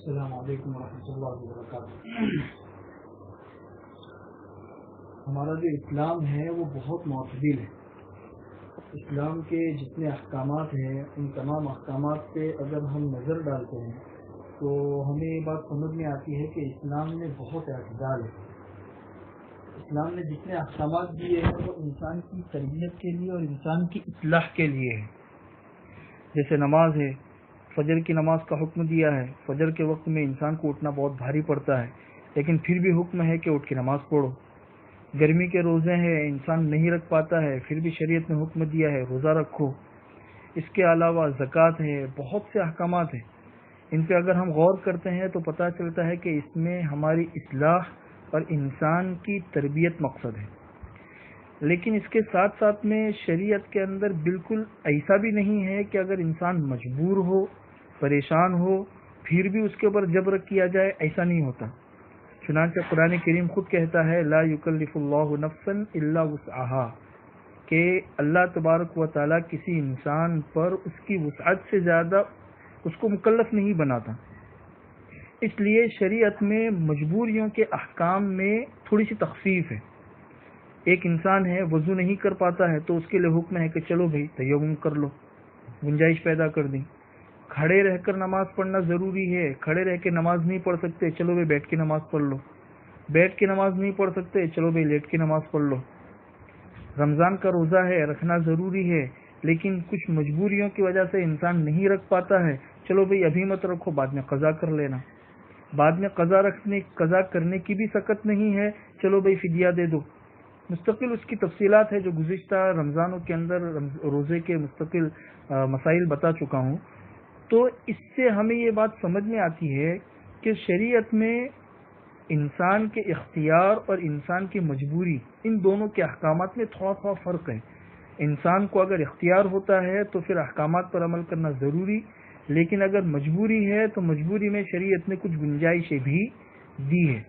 السلام علیکم ورحمۃ اللہ وبرکاتہ۔ ہمارا جو اسلام ہے وہ بہت معتدل ہے۔ اسلام کے جتنے احکامات ہیں ان تمام احکامات پہ اگر ہم نظر ڈالتے ہیں تو ہمیں یہ بات سمجھ میں آتی ہے کہ اسلام میں بہت اعتدال ہے۔ اسلام نے جتنے احکامات دیے ہیں وہ انسان کی تربیت کے لیے اور انسان کی اصلاح کے لیے ہے۔ جیسے نماز ہے، فجر کی نماز کا حکم دیا ہے۔ فجر کے وقت میں انسان کو اٹھنا بہت بھاری پڑتا ہے، لیکن پھر بھی حکم ہے کہ اٹھ کے نماز پڑھو۔ گرمی کے روزے ہیں، انسان نہیں رکھ پاتا ہے، پھر بھی شریعت نے حکم دیا ہے روزہ رکھو۔ اس کے علاوہ زکوٰۃ ہے، بہت سے احکامات ہیں۔ ان پہ اگر ہم غور کرتے ہیں تو پتہ چلتا ہے کہ اس میں ہماری اصلاح اور انسان کی تربیت مقصد ہے۔ لیکن اس کے ساتھ ساتھ میں شریعت کے اندر بالکل ایسا بھی نہیں ہے کہ اگر انسان مجبور ہو، پریشان ہو، پھر بھی اس کے اوپر جبر کیا جائے، ایسا نہیں ہوتا۔ چنانچہ قرآن کریم خود کہتا ہے لا یکلف اللہ نفسا الا وسعها، کہ اللہ تبارک و تعالیٰ کسی انسان پر اس کی وسعت سے زیادہ اس کو مکلف نہیں بناتا۔ اس لیے شریعت میں مجبوریوں کے احکام میں تھوڑی سی تخفیف ہے۔ ایک انسان ہے وضو نہیں کر پاتا ہے تو اس کے لیے حکم ہے کہ چلو بھائی تیمم کر لو، گنجائش پیدا کر دیں۔ کھڑے رہ کر نماز پڑھنا ضروری ہے، کھڑے رہ کے نماز نہیں پڑھ سکتے، چلو بھائی بیٹھ کے نماز پڑھ لو۔ بیٹھ کے نماز نہیں پڑھ سکتے، چلو بھائی لیٹ کے نماز پڑھ لو۔ رمضان کا روزہ ہے، رکھنا ضروری ہے، لیکن کچھ مجبوریوں کی وجہ سے انسان نہیں رکھ پاتا ہے، چلو بھائی ابھی مت رکھو، بعد میں قضا کر لینا۔ بعد میں قضا کرنے کی بھی سخت نہیں ہے، چلو بھائی فدیہ دے دو۔ مستقل اس کی تفصیلات ہے جو گزشتہ رمضانوں کے اندر روزے کے مستقل مسائل بتا چکا ہوں۔ تو اس سے ہمیں یہ بات سمجھ میں آتی ہے کہ شریعت میں انسان کے اختیار اور انسان کی مجبوری، ان دونوں کے احکامات میں تھوڑا تھوڑا فرق ہے۔ انسان کو اگر اختیار ہوتا ہے تو پھر احکامات پر عمل کرنا ضروری، لیکن اگر مجبوری ہے تو مجبوری میں شریعت نے کچھ گنجائشیں بھی دی ہے۔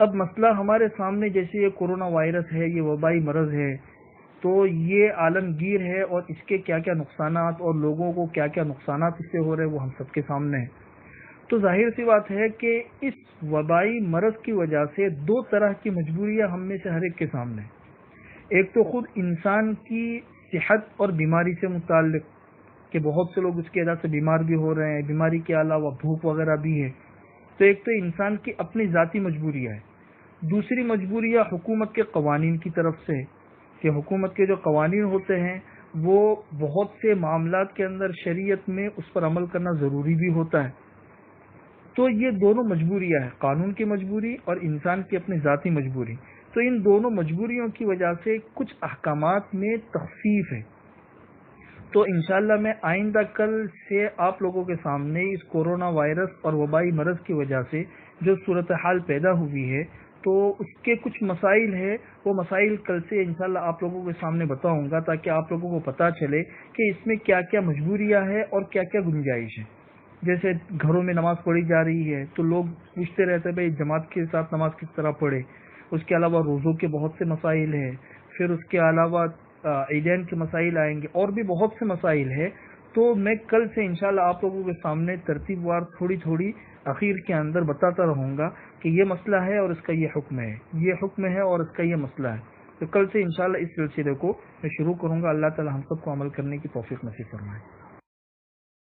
اب مسئلہ ہمارے سامنے جیسے یہ کورونا وائرس ہے، یہ وبائی مرض ہے، تو یہ عالمگیر ہے اور اس کے کیا کیا نقصانات اور لوگوں کو کیا کیا نقصانات اس سے ہو رہے ہیں وہ ہم سب کے سامنے ہیں۔ تو ظاہر سی بات ہے کہ اس وبائی مرض کی وجہ سے دو طرح کی مجبوریاں ہم میں سے ہر ایک کے سامنے ہیں۔ ایک تو خود انسان کی صحت اور بیماری سے متعلق کہ بہت سے لوگ اس کی وجہ سے بیمار بھی ہو رہے ہیں، بیماری کے علاوہ بھوک وغیرہ بھی ہے۔ تو ایک تو انسان کی اپنی ذاتی مجبوریاں ہے۔ دوسری مجبوریاں حکومت کے قوانین کی طرف سے ہے کہ حکومت کے جو قوانین ہوتے ہیں وہ بہت سے معاملات کے اندر شریعت میں اس پر عمل کرنا ضروری بھی ہوتا ہے۔ تو یہ دونوں مجبوریاں ہیں، قانون کی مجبوری اور انسان کی اپنی ذاتی مجبوری۔ تو ان دونوں مجبوریوں کی وجہ سے کچھ احکامات میں تخفیف ہے۔ تو انشاءاللہ میں آئندہ کل سے آپ لوگوں کے سامنے اس کورونا وائرس اور وبائی مرض کی وجہ سے جو صورتحال پیدا ہوئی ہے تو اس کے کچھ مسائل ہیں، وہ مسائل کل سے انشاءاللہ آپ لوگوں کے سامنے بتاؤں گا تاکہ آپ لوگوں کو پتہ چلے کہ اس میں کیا کیا مجبوریاں ہیں اور کیا کیا گنجائش ہے۔ جیسے گھروں میں نماز پڑھی جا رہی ہے تو لوگ پوچھتے رہتے بھائی جماعت کے ساتھ نماز کس طرح پڑھے۔ اس کے علاوہ روزوں کے بہت سے مسائل ہیں، پھر اس کے علاوہ عیدین کے مسائل آئیں گے اور بھی بہت سے مسائل ہیں۔ تو میں کل سے انشاءاللہ آپ لوگوں کے سامنے ترتیب وار تھوڑی تھوڑی اخیر کے اندر بتاتا رہوں گا کہ یہ مسئلہ ہے اور اس کا یہ حکم ہے، یہ حکم ہے اور اس کا یہ مسئلہ ہے۔ تو کل سے انشاءاللہ اس سلسلے کو میں شروع کروں گا۔ اللہ تعالی ہم سب کو عمل کرنے کی توفیق نصیب فرمائے۔